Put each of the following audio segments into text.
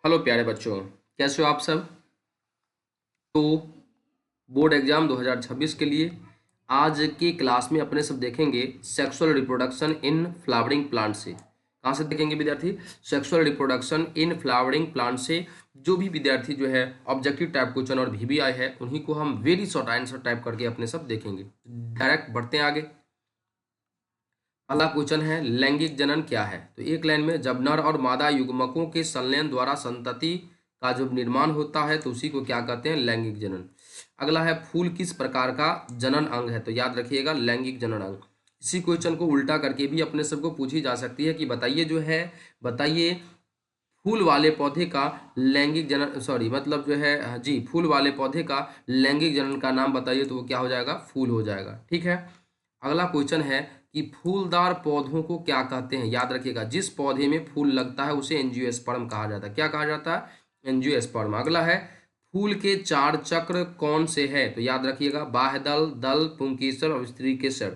Hello प्यारे बच्चों, कैसे हो आप सब। तो बोर्ड एग्जाम 2026 के लिए आज की क्लास में अपने सब देखेंगे sexual reproduction in flowering plant से। कहाँ से देखेंगे विद्यार्थी? Sexual reproduction in flowering plant से। जो भी विद्यार्थी जो है ऑब्जेक्टिव टाइप क्वेश्चन और VBI है उन्हीं को हम वेरी शॉर्ट आंसर टाइप करके अपने सब देखेंगे। डायरेक्ट बढ़ते हैं आगे। पहला क्वेश्चन है लैंगिक जनन क्या है। तो एक लाइन में जब नर और मादा युग्मकों के संलयन द्वारा संतति का जब निर्माण होता है तो उसी को क्या कहते हैं? लैंगिक जनन। अगला है फूल किस प्रकार का जनन अंग है। तो याद रखिएगा लैंगिक जनन अंग। इसी क्वेश्चन को उल्टा करके भी अपने सबको पूछी जा सकती है कि बताइए जो है, बताइए फूल वाले पौधे का लैंगिक जनन, सॉरी मतलब जो है जी, फूल वाले पौधे का लैंगिक जनन का नाम बताइए। तो वो क्या हो जाएगा? फूल हो जाएगा। ठीक है। अगला क्वेश्चन है कि फूलदार पौधों को क्या कहते हैं। याद रखिएगा जिस पौधे में फूल लगता है उसे एंजियोस्पर्म कहा जाता है। क्या कहा जाता है? एंजियोस्पर्म। अगला है फूल के चार चक्र कौन से है। तो याद रखिएगा बाह्य दल, दल, पुंकेसर और स्त्री केसर,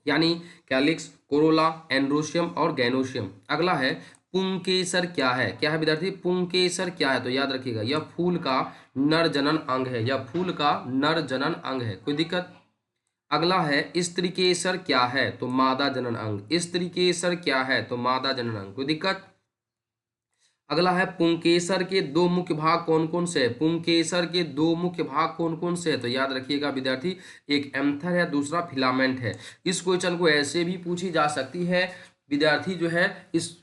यानी कैलिक्स, कोरोला, एंड्रोशियम और गैनोशियम। अगला है पुंकेसर क्या है। क्या है विद्यार्थी? पुंकेसर क्या है? तो याद रखिएगा यह फूल का नर जनन अंग है। यह फूल का नर जनन अंग है। कोई दिक्कत? अगला है स्त्रीकेसर क्या है। तो मादा जनन अंग। स्त्रीकेसर क्या है? तो मादा जनन अंग। कोई दिक्कत? अगला है पुंकेसर के दो मुख्य भाग कौन कौन से हैं। पुंकेसर के दो मुख्य भाग कौन कौन से हैं। तो याद रखिएगा विद्यार्थी एक एंथर है, दूसरा फिलामेंट है। इस क्वेश्चन को ऐसे भी पूछी जा सकती है विद्यार्थी जो है इस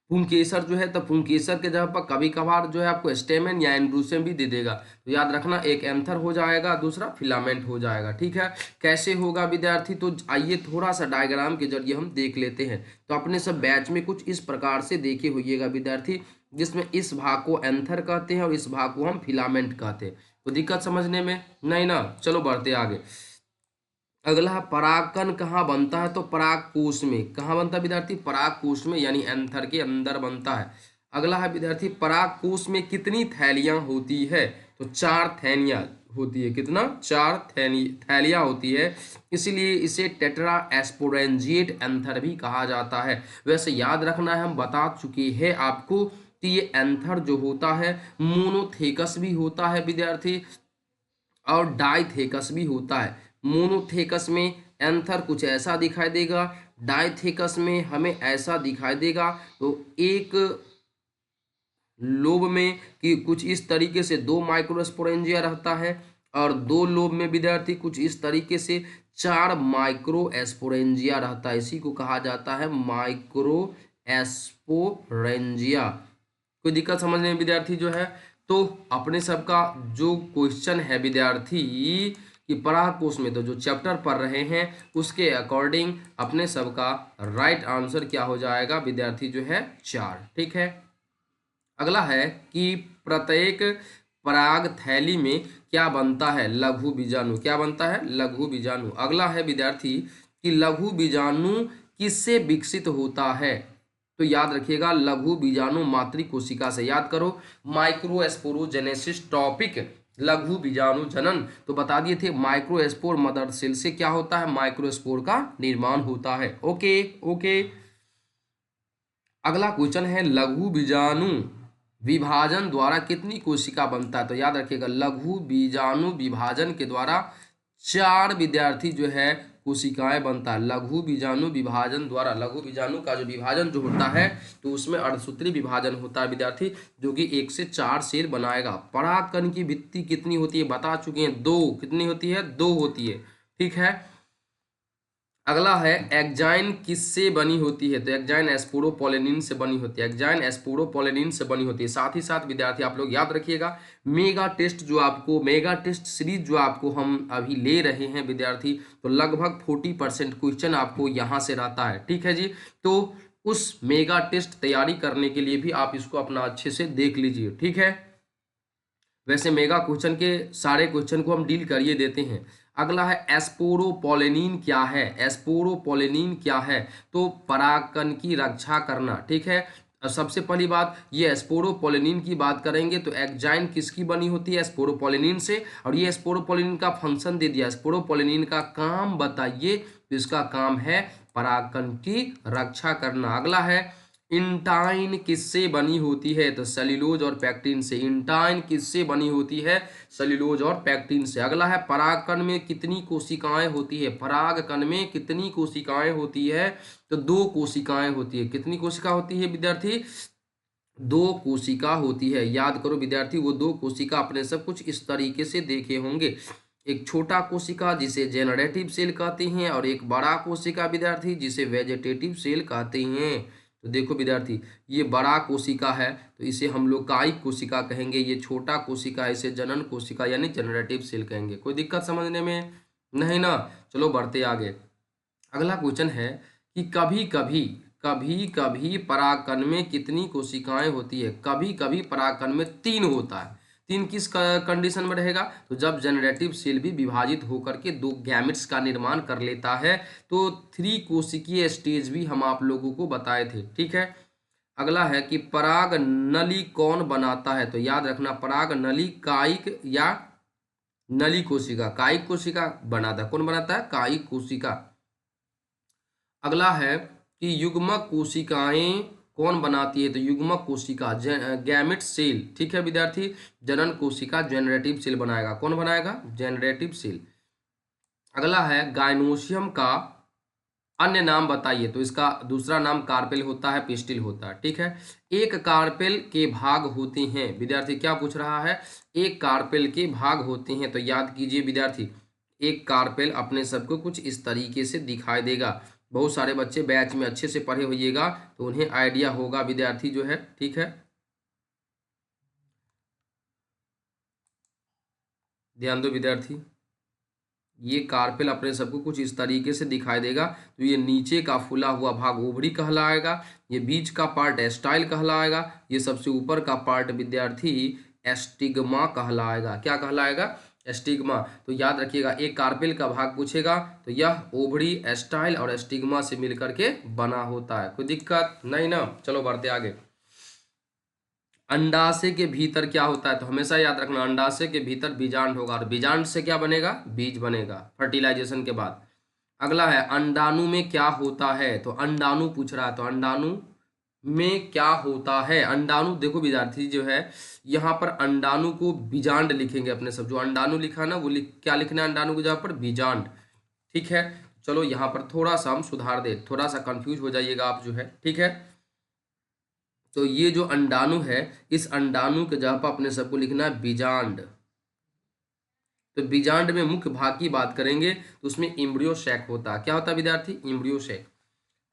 पुंकेसर जो है, तो पुंकेसर के जगह पर कभी कभार जो है आपको स्टेमेन या एंड्रूसियम भी दे देगा। तो याद रखना एक एंथर हो जाएगा, दूसरा फिलामेंट हो जाएगा। ठीक है। कैसे होगा विद्यार्थी? तो आइए थोड़ा सा डायग्राम के जरिए हम देख लेते हैं। तो अपने सब बैच में कुछ इस प्रकार से देखे होइएगा विद्यार्थी, जिसमें इस भाग को एंथर कहते हैं और इस भाग को हम फिलामेंट कहते हैं। तो दिक्कत समझने में नहीं ना? चलो बढ़ते आगे। अगला परागकण कहाँ बनता है। तो परागकोश में। कहाँ बनता है विद्यार्थी? परागकोश में, यानी एंथर के अंदर बनता है। अगला है विद्यार्थी परागकोश में कितनी थैलियां होती है। तो चार थैलियां होती है। कितना? चार थैलियां होती है। इसलिए इसे टेट्रा एस्पोरेंजिएट एंथर भी कहा जाता है। वैसे याद रखना है, हम बता चुके हैं आपको कि ये एंथर जो होता है मोनोथेकस भी होता है विद्यार्थी और डाइथेकस भी होता है। मोनोथेकस में एंथर कुछ ऐसा दिखाई देगा, डाइथेकस में हमें ऐसा दिखाई देगा। तो एक लोब में कि कुछ इस तरीके से दो माइक्रोस्पोरेंजिया रहता है और दो लोब में विद्यार्थी कुछ इस तरीके से चार माइक्रो एस्पोरेंजिया रहता है। इसी को कहा जाता है माइक्रो एस्पोरेंजिया। कोई दिक्कत समझने में विद्यार्थी जो है? तो अपने सबका जो क्वेश्चन है विद्यार्थी कि परागकोश में, तो जो चैप्टर पढ़ रहे हैं उसके अकॉर्डिंग अपने सबका राइट आंसर क्या हो जाएगा विद्यार्थी जो है? चार। ठीक है। अगला है कि प्रत्येक पराग थैली में क्या बनता है? लघु बीजाणु। क्या बनता है? लघु बीजाणु। अगला है विद्यार्थी कि लघु बीजाणु किससे विकसित होता है। तो याद रखिएगा लघु बीजाणु मातृ कोशिका से। याद करो माइक्रोस्पोरोजेनेसिस टॉपिक, लघु बीजाणु जनन। तो बता दिए थे माइक्रोस्पोर मदर सेल से क्या होता है? माइक्रोस्पोर का निर्माण होता है। Okay okay. अगला क्वेश्चन है लघु बीजाणु विभाजन द्वारा कितनी कोशिका बनता है। तो याद रखिएगा लघु बीजाणु विभाजन के द्वारा चार विद्यार्थी जो है कोशिकाएं बनता है। लघु बीजाणु विभाजन द्वारा, लघु बीजाणु का जो विभाजन जो होता है तो उसमें अर्धसूत्री विभाजन होता है विद्यार्थी, जो कि 1 से 4 सेल बनाएगा। परागकण की भित्ति कितनी होती है? बता चुके हैं, दो। कितनी होती है? दो होती है। ठीक है। अगला है एक्जाइन किससे बनी होती है। तो एक्जाइन एस्पोरोपोलेनिन से बनी होती है। एक्जाइन एस्पोरोपोलेनिन से बनी होती है। साथ ही साथ विद्यार्थी आप लोग याद रखिएगा मेगा टेस्ट जो आपको, मेगा टेस्ट सीरीज जो आपको हम अभी ले रहे हैं विद्यार्थी, तो लगभग 40% क्वेश्चन आपको यहाँ से रहता है। ठीक है जी। तो उस मेगा टेस्ट तैयारी करने के लिए भी आप इसको अपना अच्छे से देख लीजिए। ठीक है। वैसे मेगा क्वेश्चन के सारे क्वेश्चन को हम डील करिए देते हैं। अगला है एस्पोरोपोलेनिन क्या है। एस्पोरोपोलेनिन क्या है? तो परागकण की रक्षा करना। ठीक है। अब सबसे पहली बात ये एस्पोरोपोलेनिन की बात करेंगे तो एक्जाइन किसकी बनी होती है? एस्पोरोपोलेनिन से। और ये एस्पोरोपोलेनिन का फंक्शन दे दिया। एस्पोरोपोलेनिन का काम बताइए। तो इसका काम है परागकण की रक्षा करना। अगला है इंटाइन किससे बनी होती है? तो सेल्यूलोज और पैक्टिन से। इंटाइन किससे बनी होती है? सेल्यूलोज और पैक्टिन से। अगला है परागकण में कितनी कोशिकाएं होती है? परागकण में कितनी कोशिकाएं होती है? तो 2 कोशिकाएं होती है। कितनी कोशिका होती है विद्यार्थी? 2 कोशिका होती है। याद करो विद्यार्थी, वो 2 कोशिका अपने सब कुछ इस तरीके से देखे होंगे। एक छोटा कोशिका जिसे जेनरेटिव सेल कहते हैं, और एक बड़ा कोशिका विद्यार्थी जिसे वेजिटेटिव सेल कहते हैं। तो देखो विद्यार्थी, ये बड़ा कोशिका है तो इसे हम लोग कायिक कोशिका कहेंगे। ये छोटा कोशिका है, इसे जनन कोशिका यानी जनरेटिव सेल कहेंगे। कोई दिक्कत समझने में नहीं ना? चलो बढ़ते आगे। अगला क्वेश्चन है कि कभी कभी परागकण में कितनी कोशिकाएं होती है? कभी कभी परागकण में 3 होता है। 3 किस कंडीशन में रहेगा? तो जब जनरेटिव सेल भी विभाजित होकर के 2 गैमेट्स का निर्माण कर लेता है। तो 3 कोशिकीय स्टेज भी हम आप लोगों को बताए थे, ठीक है। अगला है कि पराग नली कौन बनाता है? तो याद रखना, पराग नली कायिक या नली कोशिका। कायिक कोशिका बनाता है। कौन बनाता है? कायिक कोशिका। अगला है कि युग्मक कोशिकाएं कौन बनाती है? तो युग्मक कोशिका गैमेट सेल, ठीक है विद्यार्थी। जनन कोशिका जनरेटिव सेल बनाएगा। कौन बनाएगा? Generative cell. अगला है गायनोसियम का अन्य नाम बताइए। तो इसका दूसरा नाम कार्पेल होता है, पिस्टिल होता है, ठीक है। एक कार्पेल के भाग होते हैं विद्यार्थी। क्या पूछ रहा है? एक कार्पेल के भाग होते हैं। तो याद कीजिए विद्यार्थी, एक कार्पेल अपने सबको कुछ इस तरीके से दिखाई देगा। बहुत सारे बच्चे बैच में अच्छे से पढ़े होइएगा तो उन्हें आइडिया होगा विद्यार्थी जो है, ठीक है। ध्यान दो विद्यार्थी, ये कार्पेल अपने सबको कुछ इस तरीके से दिखाई देगा। तो ये नीचे का फूला हुआ भाग ओवरी कहलाएगा, ये बीच का पार्ट एस्टाइल कहलाएगा, ये सबसे ऊपर का पार्ट विद्यार्थी एस्टिग्मा कहलाएगा। क्या कहलाएगा? एस्टिग्मा। तो याद रखिएगा, एक कार्पेल का भाग पूछेगा तो यह ओवरी, एस्टाइल और एस्टिग्मा से मिलकर के बना होता है। कोई दिक्कत नहीं ना? चलो बढ़ते आगे। अंडाशय के भीतर क्या होता है? तो हमेशा याद रखना, अंडाशय के भीतर बीजांड होगा, और बीजांड से क्या बनेगा? बीज बनेगा फर्टिलाइजेशन के बाद। अगला है अंडाणु में क्या होता है? तो अंडाणु पूछ रहा है, तो अंडाणु में क्या होता है? अंडाणु देखो विद्यार्थी जो है, यहाँ पर अंडाणु को बीजांड लिखेंगे अपने सब। जो अंडाणु लिखा है ना, वो क्या लिखना है अंडाणु की जगह पर? बीजांड, ठीक है। चलो यहाँ पर थोड़ा सा हम सुधार दे, थोड़ा सा कंफ्यूज हो जाइएगा आप जो है, ठीक है। तो ये जो अंडाणु है, इस अंडाणु के जगह पर अपने सबको लिखना है बीजांड। तो बीजांड में मुख्य भाग की बात करेंगे तो उसमें एम्ब्रियो सैक होता है। क्या होता है विद्यार्थी? Embryo sac.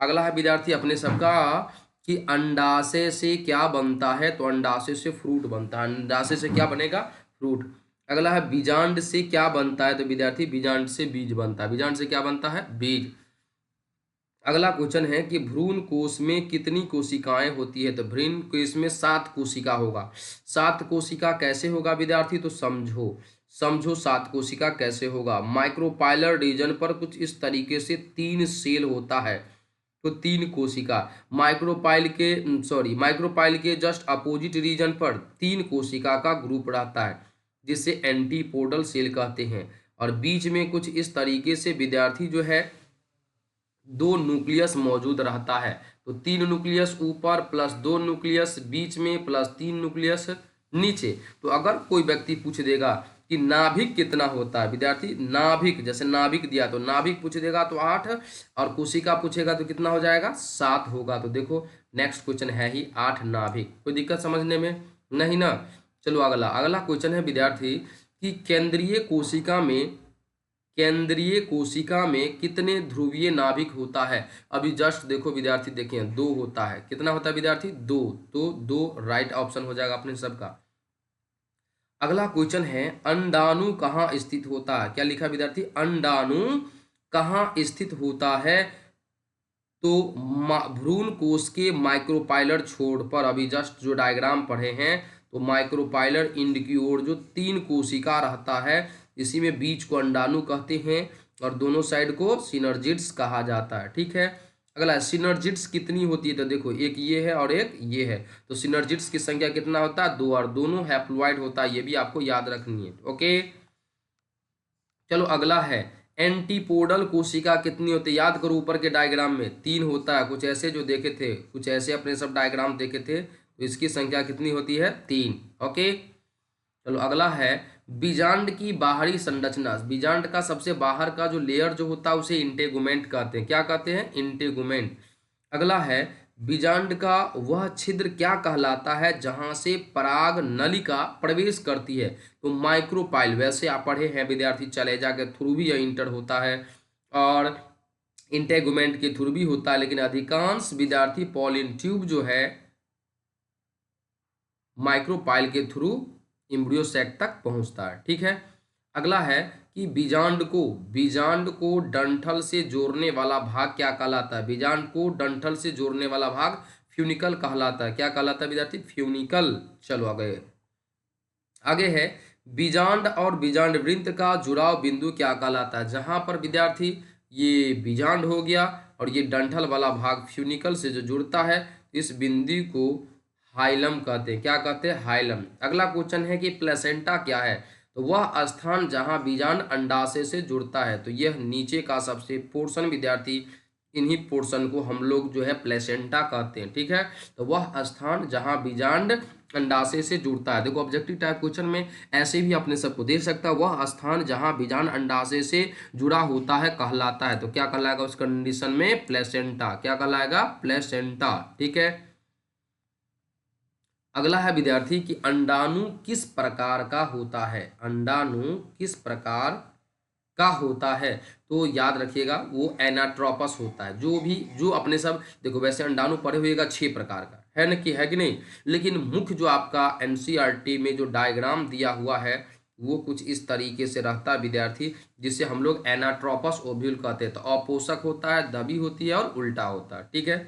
अगला है विद्यार्थी अपने सबका कि अंडाशय से क्या बनता है? तो अंडाशय से फ्रूट बनता है। अंडाशय से क्या बनेगा? फ्रूट। अगला है बीजांड से क्या बनता है? तो विद्यार्थी बीजांड से बीज बनता है। बीजांड से क्या बनता है? बीज। अगला क्वेश्चन है कि भ्रूण कोश में कितनी कोशिकाएं होती है? तो भ्रूण कोश में 7 कोशिका होगा। 7 कोशिका कैसे होगा विद्यार्थी? तो समझो 7 कोशिका कैसे होगा। माइक्रोपाइलर रीजन पर कुछ इस तरीके से 3 सेल होता है। तो 3 कोशिका। माइक्रोपाइल के जस्ट अपोजिट रीजन पर 3 कोशिका का ग्रुप रहता है, जिसे एंटीपोडल सेल कहते हैं। और बीच में कुछ इस तरीके से विद्यार्थी जो है 2 न्यूक्लियस मौजूद रहता है। तो 3 न्यूक्लियस ऊपर प्लस 2 न्यूक्लियस बीच में प्लस 3 न्यूक्लियस नीचे। तो अगर कोई व्यक्ति पूछ देगा कि नाभिक कितना होता है विद्यार्थी, नाभिक जैसे नाभिक दिया तो नाभिक पूछ देगा तो 8, और कोशिका पूछेगा तो कितना हो जाएगा? 7 होगा। तो देखो नेक्स्ट क्वेश्चन है ही 8 नाभिक। कोई दिक्कत समझने में नहीं ना? चलो अगला क्वेश्चन है विद्यार्थी कि केंद्रीय कोशिका में कितने ध्रुवीय नाभिक होता है? अभी जस्ट देखो विद्यार्थी, देखें 2 होता है। कितना होता है विद्यार्थी? 2। तो 2 राइट ऑप्शन हो जाएगा अपने सबका। अगला क्वेश्चन है अंडाणु कहाँ स्थित होता है? क्या लिखा विद्यार्थी? अंडाणु कहाँ स्थित होता है? तो भ्रूण कोश के माइक्रोपाइलर छोर पर। अभी जस्ट जो डायग्राम पढ़े हैं, तो माइक्रोपाइलर इंड की ओर जो 3 कोशिका रहता है, इसी में बीच को अंडाणु कहते हैं और दोनों साइड को सिनर्जिड्स कहा जाता है, ठीक है। अगला सिनर्जिड्स कितनी होती है? तो देखो एक ये है और एक ये है। तो सिनर्जिड्स की संख्या कितना होता है? 2, और दोनों हैप्लॉइड होता है। ये भी आपको याद रखनी है, ओके। चलो अगला है एंटीपोडल कोशिका कितनी होती है? याद करो ऊपर के डायग्राम में 3 होता है, कुछ ऐसे जो देखे थे, कुछ ऐसे अपने सब डायग्राम देखे थे, तो इसकी संख्या कितनी होती है? 3। ओके, चलो अगला है बीजांड की बाहरी संरचना। बीजांड का सबसे बाहर का जो लेयर जो होता है उसे इंटेगुमेंट कहते हैं। क्या कहते हैं? इंटेगुमेंट। अगला है बीजांड का वह छिद्र क्या कहलाता है जहां से पराग नलिका प्रवेश करती है? तो माइक्रोपाइल। वैसे आप पढ़े हैं विद्यार्थी, चलेजा के थ्रू भी यह इंटर होता है और इंटेगुमेंट के थ्रू भी होता है, लेकिन अधिकांश विद्यार्थी पॉलिन ट्यूब जो है माइक्रोपाइल के थ्रू एम्ब्रियो सैक तक पहुंचता है। ठीक है, अगला है कि बीजांड को डंठल से जोड़ने वाला भाग क्या कहलाता है? बीजांड को डंठल से जोड़ने वाला भाग फ्यूनिकल कहलाता है। क्या कहलाता है विद्यार्थी? फ्यूनिकल। चलो आगे आगे है बीजांड और बीजांड वृंत का जुड़ाव बिंदु क्या कहलाता है? जहां पर विद्यार्थी ये बीजांड हो गया और ये डंठल वाला भाग फ्यूनिकल से जो जुड़ता है, इस बिंदु को हाइलम कहते हैं। क्या कहते हैं? हाइलम। अगला क्वेश्चन है कि प्लेसेंटा क्या है? तो वह स्थान जहां बीजांड अंडाशय से जुड़ता है। तो यह नीचे का सबसे पोर्शन विद्यार्थी, इन्हीं पोर्शन को हम लोग जो है प्लेसेंटा कहते हैं। ठीक है, तो वह स्थान जहां बीजांड अंडाशय से जुड़ता है। देखो ऑब्जेक्टिव टाइप क्वेश्चन में ऐसे भी अपने सबको दे सकता है, वह स्थान जहां बीजांड अंडाशय से जुड़ा होता है कहलाता है। तो क्या कहलाएगा उस कंडीशन में? प्लेसेंटा। क्या कहलाएगा? प्लेसेंटा। ठीक है, अगला है विद्यार्थी कि अंडाणु किस प्रकार का होता है? अंडाणु किस प्रकार का होता है? तो याद रखिएगा वो एनाट्रोपस होता है। जो अपने सब देखो, वैसे अंडाणु पढ़े हुएगा 6 प्रकार का है न, कि है कि नहीं, लेकिन मुख्य जो आपका एनसीईआरटी में जो डायग्राम दिया हुआ है वो कुछ इस तरीके से रहता है विद्यार्थी, जिसे हम लोग एनाट्रोपस ओव्यूल कहते हैं। तो अपोषक होता है, दबी होती है और उल्टा होता है। ठीक है,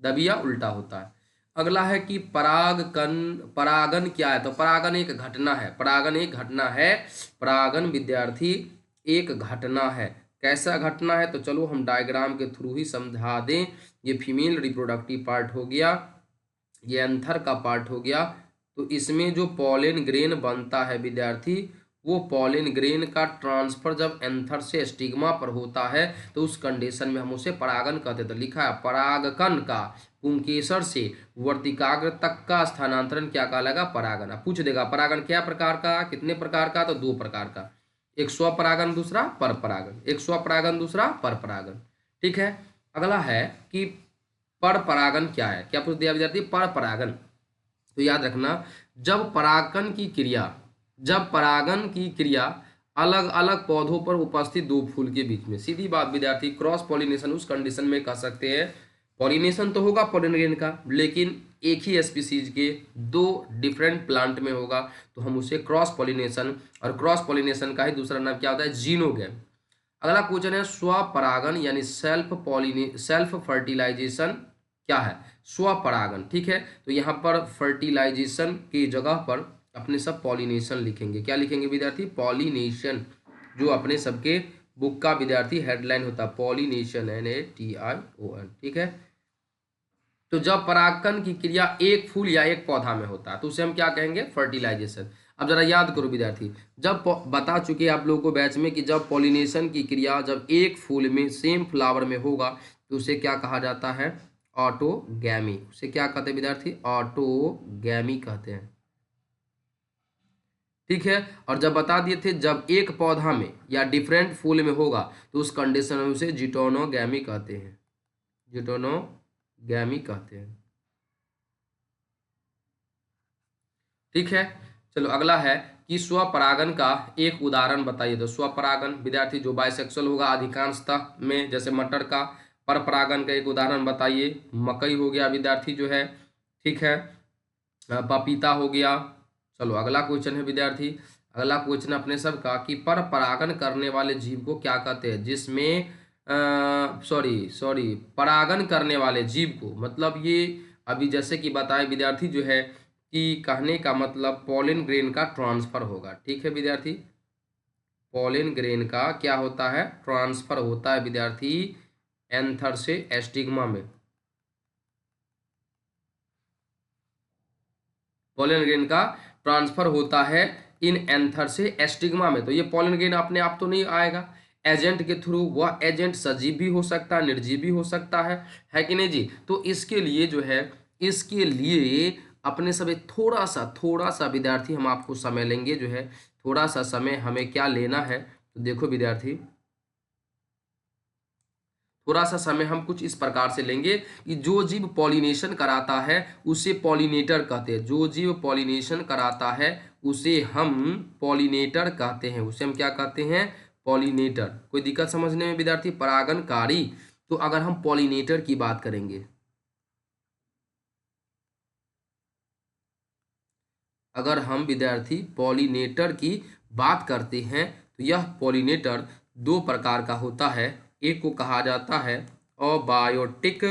दबी या उल्टा होता है। अगला है कि परागन क्या है? तो परागन एक घटना है। परागन एक घटना है। परागन विद्यार्थी एक घटना है। कैसा घटना है? तो चलो हम डायग्राम के थ्रू ही समझा दें। ये फीमेल रिप्रोडक्टिव पार्ट हो गया, ये एंथर का पार्ट हो गया। तो इसमें जो पॉलन ग्रेन बनता है विद्यार्थी, वो पॉलन ग्रेन का ट्रांसफर जब एंथर से स्टिग्मा पर होता है तो उस कंडीशन में हम उसे परागन कहते हैं। तो लिखा है परागकण का पुंकेसर से वर्तिकाग्र तक का स्थानांतरण क्या कहलाएगा? परागन। अब पूछ देगा परागन क्या प्रकार का, कितने प्रकार का? तो 2 प्रकार का, एक स्वपरागन दूसरा पर परागन। एक स्वपरागन दूसरा पर परागन। ठीक है, अगला है कि पर परागन क्या है? क्या पूछ दिया विद्यार्थी? पर परागन। तो याद रखना जब परागन की क्रिया अलग अलग पौधों पर उपस्थित 2 फूल के बीच में, सीधी बात विद्यार्थी, क्रॉस पॉलिनेशन उस कंडीशन में कह सकते हैं। पॉलिनेशन तो होगा पॉलन ग्रेन का, लेकिन एक ही स्पीसीज के 2 डिफरेंट प्लांट में होगा, तो हम उसे क्रॉस पॉलिनेशन, और क्रॉस पॉलिनेशन का ही दूसरा नाम क्या होता है? जीनोगैम। अगला क्वेश्चन है स्वपरागन यानी सेल्फ फर्टिलाइजेशन क्या है? स्वपरागन। ठीक है, तो यहाँ पर फर्टिलाइजेशन की जगह पर अपने सब पॉलिनेशन लिखेंगे। क्या लिखेंगे विद्यार्थी? पॉलिनेशन। जो अपने सबके बुक का विद्यार्थी हेडलाइन होता है, पॉलिनेशन, NATION। ठीक है, तो जब परागकण की क्रिया एक फूल या एक पौधा में होता है तो उसे हम क्या कहेंगे? फर्टिलाइजेशन। अब जरा याद करो विद्यार्थी, जब बता चुके आप लोगों को बैच में कि जब पॉलिनेशन की क्रिया जब एक फूल में सेम फ्लावर में होगा तो उसे क्या कहा जाता है? ऑटोगैमी। उसे क्या कहते हैं विद्यार्थी? ऑटोगैमी कहते हैं। ठीक है, और जब बता दिए थे जब एक पौधा में या डिफरेंट फूल में होगा तो उस कंडीशन में उसे जिटोनोगैमी कहते हैं। जिटोनोगैमी कहते हैं। ठीक है, चलो अगला है कि स्वपरागन का एक उदाहरण बताइए। तो स्वपरागन विद्यार्थी जो बाइसेक्सुअल होगा अधिकांशतः में, जैसे मटर का। पर परागन का एक उदाहरण बताइए। मकई हो गया विद्यार्थी जो है। ठीक है, पपीता हो गया। चलो अगला क्वेश्चन है विद्यार्थी, अगला क्वेश्चन अपने सब का कि पर परागन करने वाले जीव को क्या कहते हैं? जिसमें सॉरी परागन करने वाले जीव को, मतलब ये अभी जैसे कि बताए विद्यार्थी जो है कि कहने का मतलब पॉलन ग्रेन का ट्रांसफर होगा। ठीक है विद्यार्थी, पॉलन ग्रेन का क्या होता है? ट्रांसफर होता है विद्यार्थी एंथर से एस्टिग्मा में। पॉलन ग्रेन का ट्रांसफर होता है इन एंथर से एस्टिग्मा में। तो ये पॉलन ग्रेन अपने आप तो नहीं आएगा, एजेंट के थ्रू, वह एजेंट सजीव भी हो सकता है, निर्जीव भी हो सकता है कि नहीं जी। तो इसके लिए जो है, इसके लिए अपने सब थोड़ा सा विद्यार्थी हम आपको समय लेंगे जो है, थोड़ा सा समय हमें क्या लेना है, तो देखो विद्यार्थी, थोड़ा सा समय हम कुछ इस प्रकार से लेंगे कि जो जीव पॉलिनेशन कराता है उसे पॉलिनेटर कहते हैं। जो जीव पॉलिनेशन कराता है उसे हम पॉलिनेटर कहते हैं। उसे हम क्या कहते हैं? पॉलिनेटर। कोई दिक्कत समझने में विद्यार्थी? परागणकारी। तो अगर हम पॉलिनेटर की बात करेंगे, अगर हम विद्यार्थी पॉलिनेटर की बात करते हैं तो यह पॉलिनेटर दो प्रकार का होता है। एक को कहा जाता है अबायोटिक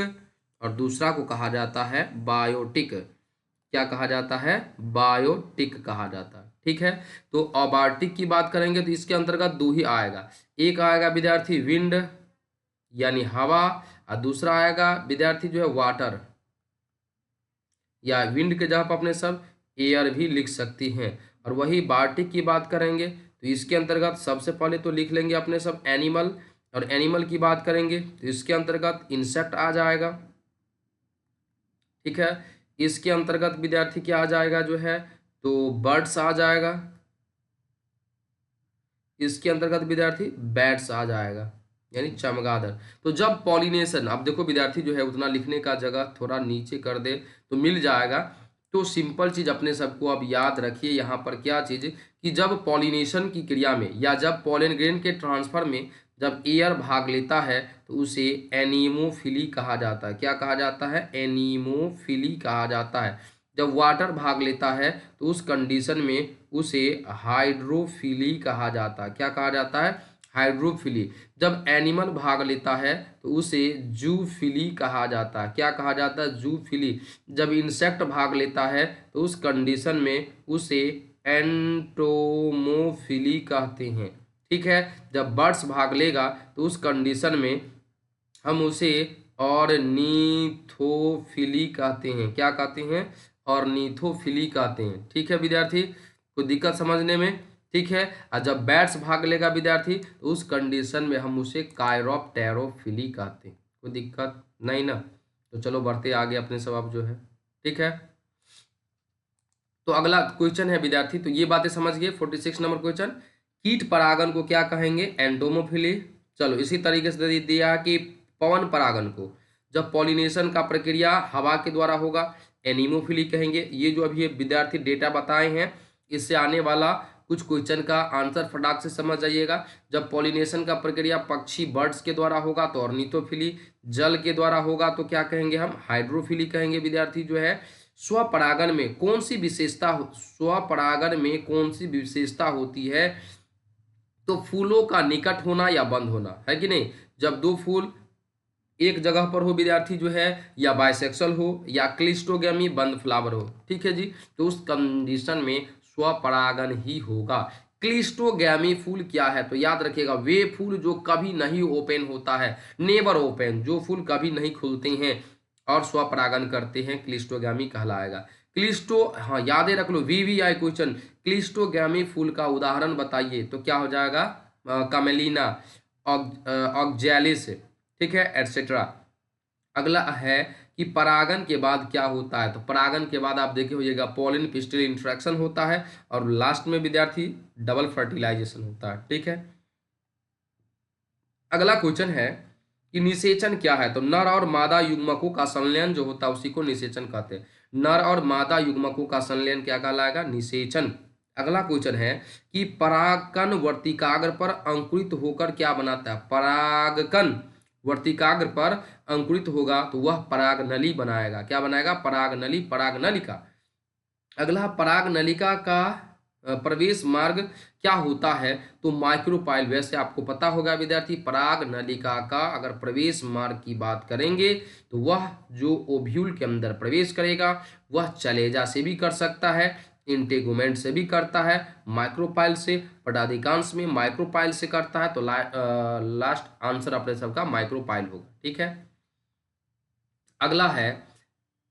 और दूसरा को कहा जाता है बायोटिक। क्या कहा जाता है? बायोटिक कहा जाता है। ठीक है, तो अबायोटिक की बात करेंगे तो इसके अंतर्गत दो ही आएगा। एक आएगा विद्यार्थी विंड यानी हवा, और दूसरा आएगा विद्यार्थी जो है वाटर, या विंड के जगह पर अपने सब एयर भी लिख सकती हैं। और वही बायोटिक की बात करेंगे तो इसके अंतर्गत सबसे पहले तो लिख लेंगे अपने सब एनिमल, और एनिमल की बात करेंगे तो इसके अंतर्गत इंसेक्ट आ जाएगा। ठीक है, इसके अंतर्गत विद्यार्थी क्या आ जाएगा जो है, तो बर्ड्स आ जाएगा। इसके अंतर्गत विद्यार्थी बैट्स आ जाएगा यानी चमगादड़। तो जब पॉलिनेशन, अब देखो विद्यार्थी जो है उतना लिखने का जगह थोड़ा नीचे कर दे तो मिल जाएगा। तो सिंपल चीज अपने सबको अब याद रखिए यहाँ पर, क्या चीज कि जब पॉलिनेशन की क्रिया में या जब पॉलन ग्रेन के ट्रांसफर में जब एयर भाग लेता है तो उसे एनीमोफिली कहा जाता है। क्या कहा जाता है? एनीमोफिली कहा जाता है। जब वाटर भाग लेता है तो उस कंडीशन में उसे हाइड्रोफिली कहा जाता है। क्या कहा जाता है? हाइड्रोफिली। जब एनिमल भाग लेता है तो उसे जूफिली कहा जाता है। क्या कहा जाता है? जूफिली। जब इंसेक्ट भाग लेता है तो उस कंडीशन में उसे एंटोमोफिली कहते हैं। ठीक है, जब बर्ड्स भाग लेगा तो उस कंडीशन में हम उसे ऑर्निथोफिली कहते हैं। क्या कहते हैं? ऑर्निथोफिली कहते हैं। ठीक है विद्यार्थी, कोई दिक्कत समझने में? ठीक है, और जब बैट्स भाग लेगा विद्यार्थी तो उस कंडीशन में हम उसे कायरोप्टेरोफिली कहते हैं। कोई दिक्कत नहीं ना? तो चलो बढ़ते आगे अपने सब आप जो है। ठीक है, तो अगला क्वेश्चन है विद्यार्थी, तो ये बातें समझ गए। 46 नंबर क्वेश्चन, कीट परागन को क्या कहेंगे? एंडोमोफिली। चलो इसी तरीके से दे दिया कि पवन परागन को जब पॉलिनेशन का प्रक्रिया हवा के द्वारा होगा एनीमोफिली कहेंगे। ये जो अभी विद्यार्थी डेटा बताए हैं इससे आने वाला कुछ क्वेश्चन का आंसर फटाक से समझ जाइएगा। जब पॉलिनेशन का प्रक्रिया पक्षी बर्ड्स के द्वारा होगा तो ऑर्निथोफिली, जल के द्वारा होगा तो क्या कहेंगे हम? हाइड्रोफिली कहेंगे विद्यार्थी जो है। स्वपरागन में कौन सी विशेषता, स्वपरागन में कौन सी विशेषता होती है? तो फूलों का निकट होना या बंद होना, है कि नहीं? जब दो फूल एक जगह पर हो विद्यार्थी जो है, या बाइसेक्सुअल हो या क्लिस्टोगैमी बंद फ्लावर हो, ठीक है जी, तो उस कंडीशन में स्वपरागन ही होगा। क्लिस्टोगैमी फूल क्या है? तो याद रखिएगा वे फूल जो कभी नहीं ओपन होता है, नेवर ओपन, जो फूल कभी नहीं खुलते हैं और स्वपरागन करते हैं क्लिस्टोगैमी कहलाएगा। क्लिस्टो, हाँ यादें रख लो, VVI क्वेश्चन, क्लिस्टोगैमी फूल का उदाहरण बताइए तो क्या हो जाएगा? कमेलिना, ऑक्जेलिस, ठीक है, एटसेट्रा। अगला है कि परागन के बाद क्या होता है? तो परागन के बाद आप देखे होइएगा पॉलिन पिस्टिल इंट्रैक्शन होता है और लास्ट में विद्यार्थी डबल फर्टिलाइजेशन होता है। ठीक है, अगला क्वेश्चन है कि निषेचन क्या है? तो नर और मादा युग्मकों का संलयन जो होता है उसी को निषेचन कहते हैं। नर और मादा युग्मकों का संलयन क्या कहलाएगा? निषेचन। अगला क्वेश्चन है कि परागकण वर्तिकाग्र पर अंकुरित होकर क्या बनाता है? परागकण वर्तिकाग्र पर अंकुरित होगा तो वह परागनली बनाएगा। क्या बनाएगा? परागनली, परागनलिका। अगला, परागनलिका का प्रवेश मार्ग क्या होता है? तो माइक्रोपाइल। वैसे आपको पता होगा विद्यार्थी, परागनलिका का अगर प्रवेश मार्ग की बात करेंगे तो वह जो ओव्यूल के अंदर प्रवेश करेगा वह चलेजा से भी कर सकता है, इंटेगुमेंट से भी करता है, माइक्रोपाइल से, बट अधिकांश में माइक्रोपाइल से करता है। तो लास्ट आंसर अपने सबका माइक्रोपाइल होगा। ठीक है, अगला है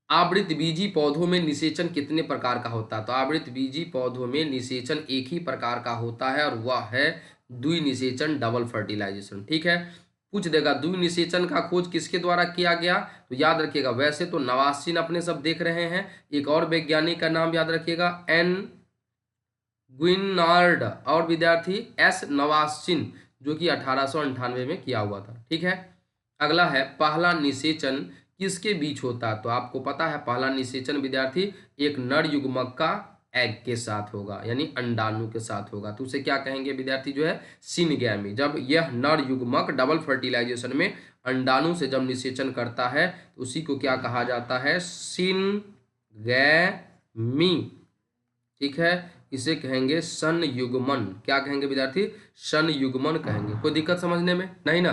आवृतबीजी पौधों में निषेचन कितने प्रकार का होता है? तो आवृतबीजी पौधों में निषेचन एक ही प्रकार का होता है और वह है द्विनिषेचन डबल फर्टिलाइजेशन। ठीक है, पूछ देगा द्विनिषेचन का खोज किसके द्वारा किया गया, तो याद रखिएगा वैसे तो नवासिन अपने सब देख रहे हैं, एक और वैज्ञानिक का नाम याद रखिएगा एन ग्विनार्ड, और विद्यार्थी एस नवासिन, जो कि 1898 में किया हुआ था। ठीक है, अगला है पहला निषेचन किसके बीच होता है, तो आपको पता है पहला निषेचन विद्यार्थी एक नर युग्मक का एग के साथ होगा, यानी अंडाणु के साथ होगा, तो उसे क्या कहेंगे विद्यार्थी, जो है सिनगैमी। जब यह नर युग्मक डबल फर्टिलाइजेशन में अंडाणु से जब निषेचन करता है तो उसी को क्या कहा जाता है, सिनगैमी। ठीक है, इसे कहेंगे संयुग्मन। क्या कहेंगे विद्यार्थी, संयुग्मन कहेंगे। कोई दिक्कत समझने में नहीं ना।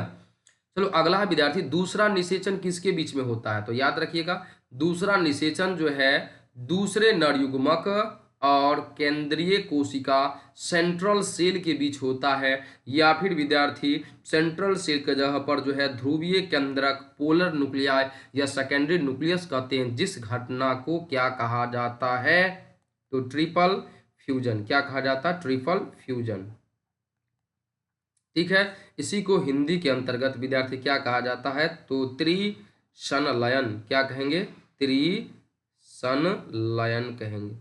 चलो अगला है विद्यार्थी दूसरा निषेचन किसके बीच में होता है, तो याद रखिएगा दूसरा निषेचन जो है दूसरे नर युग्मक और केंद्रीय कोशिका सेंट्रल सेल के बीच होता है, या फिर विद्यार्थी सेंट्रल सेल के जगह पर जो है ध्रुवीय केंद्रक पोलर न्यूक्लियाई या सेकेंडरी न्यूक्लियस कहते हैं, जिस घटना को क्या कहा जाता है, तो ट्रिपल फ्यूजन। क्या कहा जाता है, ट्रिपल फ्यूजन। ठीक है, इसी को हिंदी के अंतर्गत विद्यार्थी क्या कहा जाता है, तो त्रिसंलयन। क्या कहेंगे, त्रिसंलयन कहेंगे।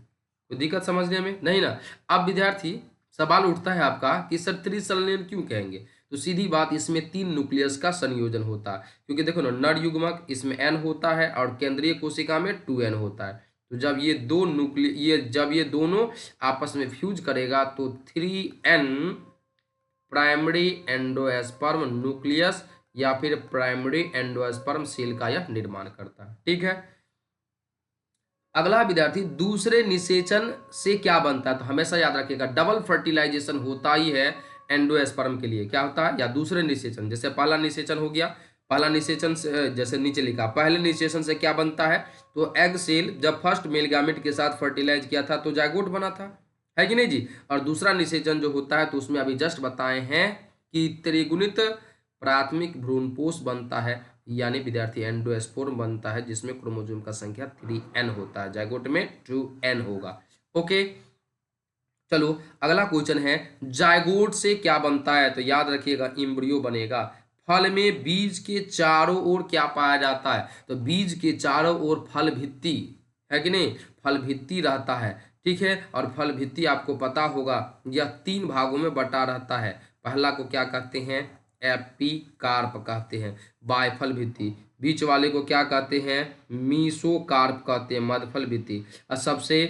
कोई दिक्कत समझने में नहीं ना। अब विद्यार्थी सवाल उठता है आपका कि सर त्रिसंलयन क्यों कहेंगे, तो सीधी बात, इसमें 3 न्यूक्लियस का संयोजन होता है, क्योंकि देखो ना नर युग्मक इसमें n होता है और केंद्रीय कोशिका में 2n होता है, तो जब ये दोनों आपस में फ्यूज करेगा तो 3n प्राइमरी एंडोस्पर्म न्यूक्लियस या फिर प्राइमरी एंडोस्पर्म सेल का यह निर्माण करता है। ठीक है, अगला विद्यार्थी दूसरे निषेचन से क्या बनता है, तो हमेशा याद रखिएगा डबल फर्टिलाइजेशन होता ही है एंडोस्पर्म के लिए। क्या होता है, या दूसरे निषेचन, जैसे पहला निषेचन हो गया, पहला निषेचन से जैसे नीचे लिखा, पहले निषेचन से क्या बनता है, तो एग सेल जब फर्स्ट मेल गैमेट के साथ फर्टिलाइज किया था तो जायगोट बना था, है कि नहीं जी। और दूसरा निषेचन जो होता है तो उसमें अभी जस्ट बताए हैं कि त्रिगुणित प्राथमिक भ्रूणपोष बनता है, यानी विद्यार्थी एंडोस्पर्म बनता है, जिसमें क्रोमोसोम का संख्या 3n होता है, जायगोट में 2n होगा। ओके, चलो अगला क्वेश्चन है जायगोट से क्या बनता है, तो याद रखिएगा एम्ब्रियो बनेगा। फल में बीज के चारों ओर क्या पाया जाता है, तो बीज के चारों ओर फल भित्ति, है कि नहीं, फल भित्ति रहता है। ठीक है, और फल भित्ति आपको पता होगा यह 3 भागों में बटा रहता है। पहला को क्या कहते हैं, एपिकार्प कहते हैं, बायफल भित्ति। बीच वाले को क्या कहते हैं, मीसोकार्प कहते हैं, मध्यफल भित्ति। और सबसे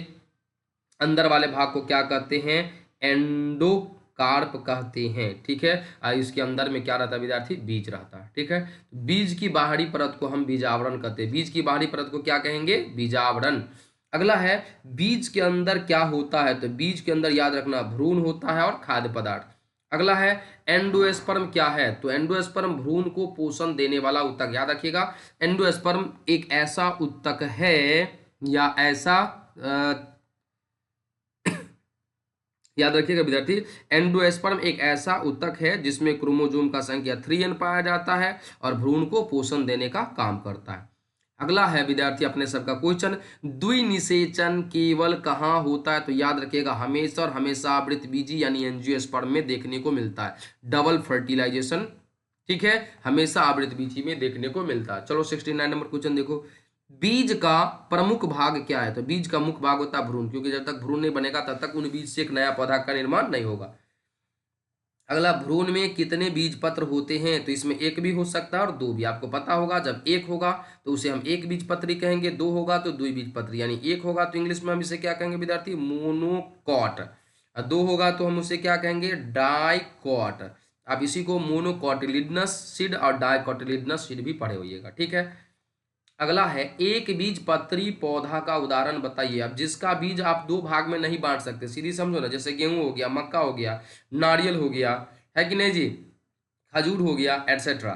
अंदर वाले भाग को क्या कहते हैं, एंडोकार्प कहते हैं। ठीक है, और इसके अंदर में क्या रहता है विद्यार्थी, बीज रहता है। ठीक है, बीज की बाहरी परत को हम बीजावरण कहते हैं, बीज की बाहरी परत को क्या कहेंगे, बीजावरण। अगला है बीज के अंदर क्या होता है, तो बीज के अंदर याद रखना भ्रूण होता है और खाद्य पदार्थ। अगला है एंडोस्पर्म क्या है, तो एंडोस्पर्म भ्रूण को पोषण देने वाला उत्तक। याद रखिएगा एंडोस्पर्म एक ऐसा उत्तक है या ऐसा याद रखिएगा विद्यार्थी एंडोस्पर्म एक ऐसा उत्तक है जिसमें क्रोमोसोम का संख्या 3n पाया जाता है और भ्रूण को पोषण देने का काम करता है। अगला है विद्यार्थी अपने सबका क्वेश्चन, द्विनिषेचन केवल कहाँ होता है, तो याद रखिएगा हमेशा और हमेशा आवृतबीजी यानी एंजियोस्पर्म में देखने को मिलता है, डबल फर्टिलाइजेशन। ठीक है, हमेशा आवृतबीजी में देखने को मिलता है। चलो 69 नंबर क्वेश्चन देखो, बीज का प्रमुख भाग क्या है, तो बीज का मुख्य भाग होता है भ्रूण, क्योंकि जब तक भ्रूण नहीं बनेगा तब तक उन बीज से एक नया पौधा का निर्माण नहीं होगा। अगला भ्रूण में कितने बीज पत्र होते हैं, तो इसमें एक भी हो सकता है और 2 भी। आपको पता होगा जब 1 होगा तो उसे हम एक बीज पत्री कहेंगे, 2 होगा तो 2 बीज पत्री, यानी 1 होगा तो इंग्लिश में हम इसे क्या कहेंगे विद्यार्थी, मोनोकॉट, और 2 होगा तो हम उसे क्या कहेंगे, डाइकॉट। आप इसी को मोनोकॉटिलिडनस सीड और डाइकॉटिलिडनस सीड भी पढ़े होइएगा। ठीक है, अगला है एक बीज पत्री पौधा का उदाहरण बताइए। अब जिसका बीज आप 2 भाग में नहीं बांट सकते, सीधी समझो ना, जैसे गेहूं हो गया, मक्का हो गया, नारियल हो गया, है कि नहीं जी, खजूर हो गया, एटसेट्रा।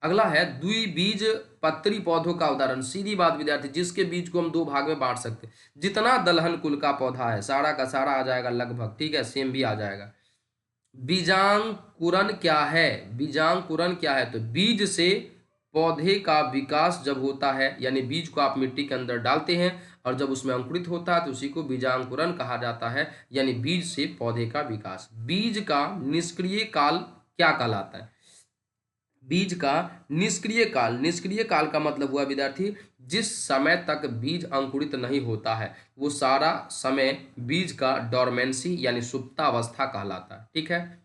अगला है द्विबीज पत्री पौधों का उदाहरण। सीधी बात विद्यार्थी, जिसके बीज को हम 2 भाग में बांट सकते, जितना दलहन कुल का पौधा है सारा का सारा आ जाएगा लगभग। ठीक है, सेम भी आ जाएगा। बीजांकुरण क्या है, बीजांकुरण क्या है, तो बीज से पौधे का विकास जब होता है, यानी बीज को आप मिट्टी के अंदर डालते हैं और जब उसमें अंकुरित होता है तो उसी को बीजांकुरण कहा जाता है, यानी बीज से पौधे का विकास। बीज का निष्क्रिय काल क्या कहलाता है? बीज का निष्क्रिय काल का मतलब हुआ विद्यार्थी, जिस समय तक बीज अंकुरित नहीं होता है वो सारा समय बीज का डोरमेंसी यानी सुप्तावस्था कहलाता है। ठीक है,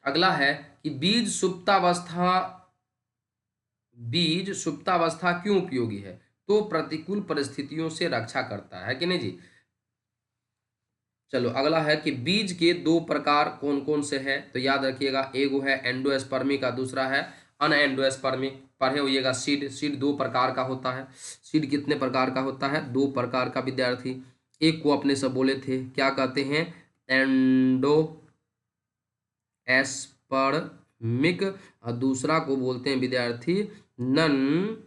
अगला है कि बीज सुप्तावस्था क्यों उपयोगी है? तो प्रतिकूल परिस्थितियों से रक्षा करता है कि नहीं जी। चलो अगला है कि बीज के दो प्रकार कौन कौन से हैं? तो याद रखिएगा, एगो है एंडोस्पर्मिक का, दूसरा है अनएंडोस्पर्मिक। पढ़े होइएगा, सीड दो प्रकार का होता है। सीड कितने प्रकार का होता है? दो प्रकार का विद्यार्थी। एक को अपने सब बोले थे, क्या कहते हैं? एंडोस्पर्मिक। और दूसरा को बोलते हैं विद्यार्थी नन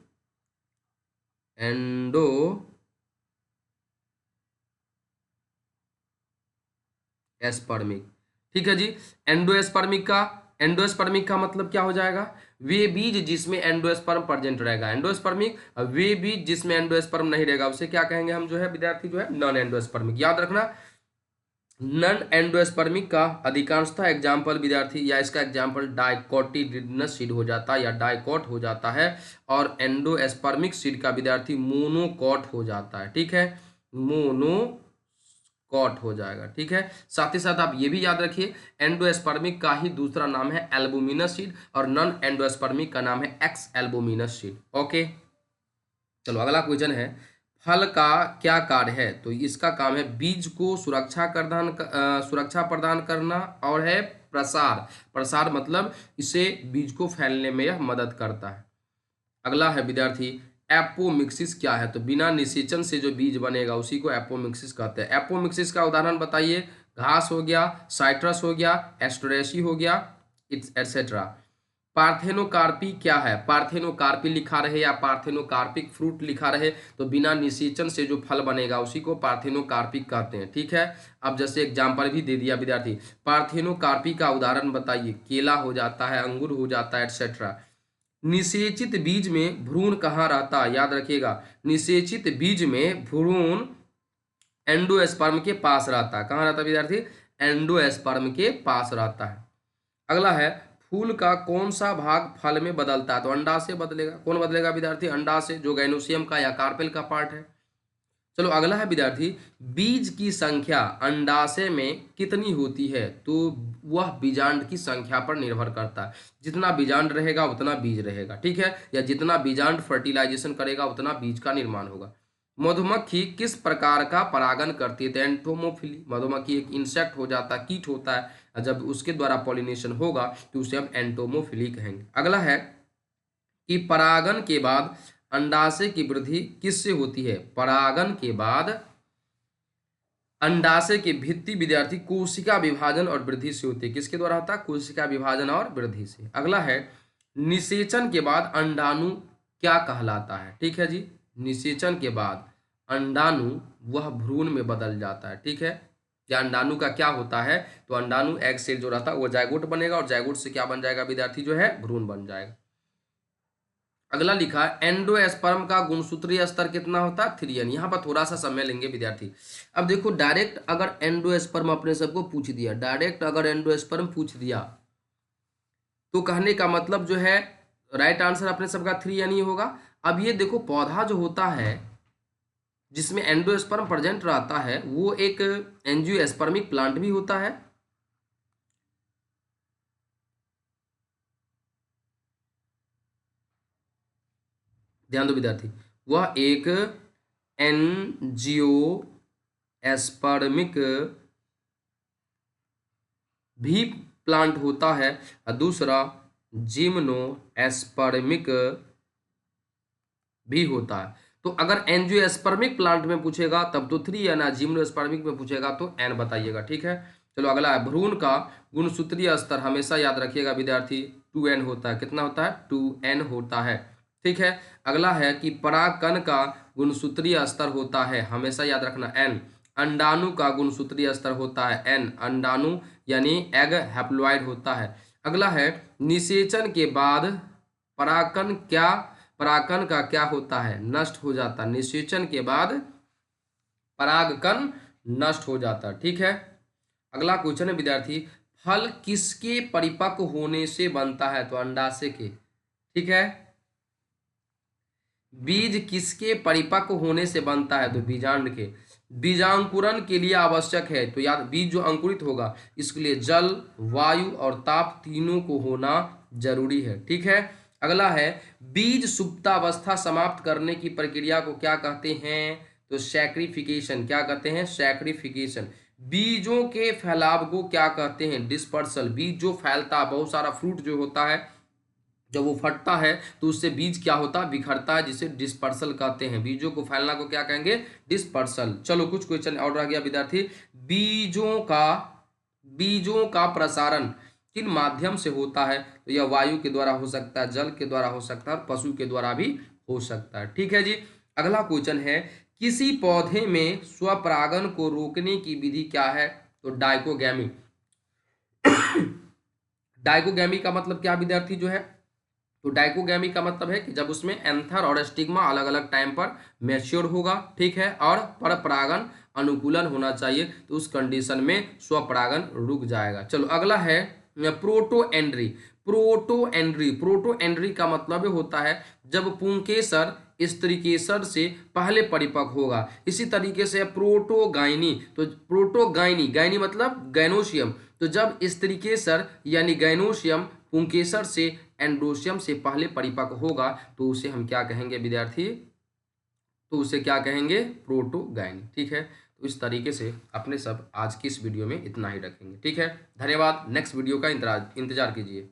एंडो एस्पर्मिक। ठीक है जी। एंडोस्पर्मिक का मतलब क्या हो जाएगा? वे बीज जिसमें एंडोस्पर्म प्रेजेंट रहेगा। एंडोस्पर्मिक वे बीज जिसमें एंडोस्पर्म नहीं रहेगा, उसे क्या कहेंगे हम जो है विद्यार्थी, जो है नॉन एंडोस्पर्मिक। याद रखना, नॉन एंडोस्पर्मिक का अधिकांशतः एग्जाम्पल विद्यार्थी, या इसका एग्जाम्पल डाइकोटिडिडनस सीड हो जाता है या डाइकोट हो जाता है, और एंडोस्पर्मिक सीड का विद्यार्थी मोनोकोट हो जाता है। ठीक है, मोनोकोट हो जाएगा। ठीक है, साथ ही साथ आप ये भी याद रखिए, एंडोस्पर्मिक का ही दूसरा नाम है एल्बुमिनस सीड, और नॉन एंडोस्पर्मिक का नाम है एक्स एल्बुमिनस सीड। ओके, चलो अगला क्वेश्चन है, फल का क्या कार्य है? तो इसका काम है बीज को सुरक्षा प्रदान करना, और है प्रसार मतलब इसे बीज को फैलने में यह मदद करता है। अगला है विद्यार्थी एपोमिक्सिस क्या है? तो बिना निषेचन से जो बीज बनेगा उसी को एपोमिक्सिस कहते हैं। एपोमिक्सिस का उदाहरण बताइए। घास हो गया, साइट्रस हो गया, एस्ट्रेसी हो गया, एटसेट्रा। पार्थेनोकार्पी क्या है? पार्थेनोकार्पी लिखा रहे या पार्थेनोकार्पिक फ्रूट लिखा रहे, तो बिना निषेचन से जो फल बनेगा उसी को पार्थेनोकार्पिक कहते हैं। ठीक है, अब जैसे एग्जाम्पल भी दे दिया विद्यार्थी, पार्थेनोकार्पी का उदाहरण बताइए। केला हो जाता है, अंगूर हो जाता है, एटसेट्रा। निषेचित बीज में भ्रूण कहाँ रहता है? याद रखिएगा, निषेचित बीज में भ्रूण एंडोस्पर्म के पास रहता है। कहाँ रहता है विद्यार्थी? एंडोस्पर्म के पास रहता है। अगला है, फूल का कौन सा भाग फल में बदलता है? तो अंडा से बदलेगा। कौन बदलेगा विद्यार्थी? अंडा से, जो गैनोसियम का या कार्पेल का पार्ट है। चलो अगला है विद्यार्थी, बीज की संख्या अंडाशय में कितनी होती है? तो वह बीजांड की संख्या पर निर्भर करता है। जितना बीजांड रहेगा उतना बीज रहेगा। ठीक है, या जितना बीजांड फर्टिलाइजेशन करेगा उतना बीज का निर्माण होगा। मधुमक्खी किस प्रकार का परागण करती है? तो एंटोमोफिली। मधुमक्खी एक इंसेक्ट हो जाता है, कीट होता है, जब उसके द्वारा पॉलिनेशन होगा तो उसे हम एंटोमोफिली कहेंगे। अगला है कि परागण के बाद अंडाशय की वृद्धि किससे होती है? परागण के बाद अंडाशय की भित्ति विद्यार्थी कोशिका विभाजन और वृद्धि से होती है। किसके द्वारा होता है? कोशिका विभाजन और वृद्धि से। अगला है, निषेचन के बाद अंडाणु क्या कहलाता है? ठीक है जी, निषेचन के बाद अंडाणु वह भ्रूण में बदल जाता है। ठीक है, या अंडाणु का क्या होता है? तो अंडाणु एग सेल जो रहता है वो जायगोट बनेगा, और जायगोट से क्या बन जाएगा विद्यार्थी, जो है भ्रूण बन जाएगा। अगला लिखा है, एंडोस्पर्म का गुणसूत्रीय स्तर कितना होता है? 3n। यहाँ पर थोड़ा सा समय लेंगे विद्यार्थी। अब देखो, डायरेक्ट अगर एंडोस्पर्म अपने सबको पूछ दिया, डायरेक्ट अगर एंडोस्पर्म पूछ दिया तो कहने का मतलब जो है राइट आंसर अपने सबका 3n ही होगा। अब ये देखो, पौधा जो होता है जिसमें एंडोस्पर्म प्रेजेंट रहता है वो एक एंजियोस्पर्मिक प्लांट भी होता है। ध्यान दो विद्यार्थी, वह एक एंजियोस्पर्मिक भी प्लांट होता है, और दूसरा जिम्नोस्पर्मिक भी होता है। तो अगर एंजियोस्पर्मिक प्लांट में पूछेगा तब तो 3n, जिम्नोस्पर्मिक में पूछेगा तो n बताइएगा। ठीक है, चलो अगला है, भ्रूण का गुणसूत्रीय स्तर हमेशा याद रखिएगा विद्यार्थी 2n होता है। कितना होता है? 2n होता है। ठीक है, अगला है कि परागकण का गुणसूत्रीय स्तर होता है, हमेशा याद रखना n। अंडाणु का गुणसूत्रीय स्तर होता है n, अंडाणु यानी एग हैप्लॉइड होता है। अगला है, निषेचन के बाद परागकण क्या परागकण का क्या होता है, नष्ट हो जाता। निषेचन के बाद परागकण नष्ट हो जाता। ठीक है, अगला क्वेश्चन है विद्यार्थी, फल किसके परिपक्व होने से बनता है, तो अंडाशय के। ठीक है, बीज किसके परिपक्व होने से बनता है, तो बीजांड के। बीजांकुरण के लिए आवश्यक है, तो याद, बीज जो अंकुरित होगा इसके लिए जल, वायु और ताप तीनों को होना जरूरी है। ठीक है, अगला है, बीज सुप्तावस्था समाप्त करने की प्रक्रिया को क्या कहते हैं, तो सैक्रिफिकेशन। क्या कहते हैं, सैक्रिफिकेशन। बीजों के फैलाव को क्या कहते हैं, डिस्पर्सल। बीज जो फैलता है, बहुत सारा फ्रूट जो होता है जब वो फटता है तो उससे बीज क्या होता है, बिखरता है, जिसे डिस्पर्सल कहते हैं। बीजों को फैलना को क्या कहेंगे, डिस्पर्सल। चलो कुछ क्वेश्चन और रह गया विद्यार्थी, बीजों का प्रसारण किन माध्यम से होता है, तो यह वायु के द्वारा हो सकता है, जल के द्वारा हो सकता है और पशु के द्वारा भी हो सकता है। ठीक है जी, अगला क्वेश्चन है, किसी पौधे में स्वपरागन को रोकने की विधि क्या है, तो डाइकोगैमी। डाइकोगैमी का मतलब क्या विद्यार्थी जो है, तो डाइकोगैमी का मतलब है कि जब उसमें एंथर और स्टिग्मा अलग अलग टाइम पर मैच्योर होगा। ठीक है, और पर परागन अनुकूलन होना चाहिए, तो उस कंडीशन में स्वपरागन रुक जाएगा। चलो अगला है प्रोटोएंड्री। प्रोटोएंड्री का मतलब होता है जब पुंकेसर स्त्रीकेसर से पहले परिपक्व होगा। इसी तरीके से प्रोटोगाइनी, तो गाइनी मतलब गैनोशियम, तो जब स्त्रीकेसर यानी गैनोशियम पुंकेसर से एंड्रोशियम से पहले परिपक्व होगा तो उसे हम क्या कहेंगे विद्यार्थी, तो उसे क्या कहेंगे, प्रोटोगाइनी। ठीक है, तो इस तरीके से अपने सब आज की इस वीडियो में इतना ही रखेंगे। ठीक है, धन्यवाद। नेक्स्ट वीडियो का इंतजार कीजिए।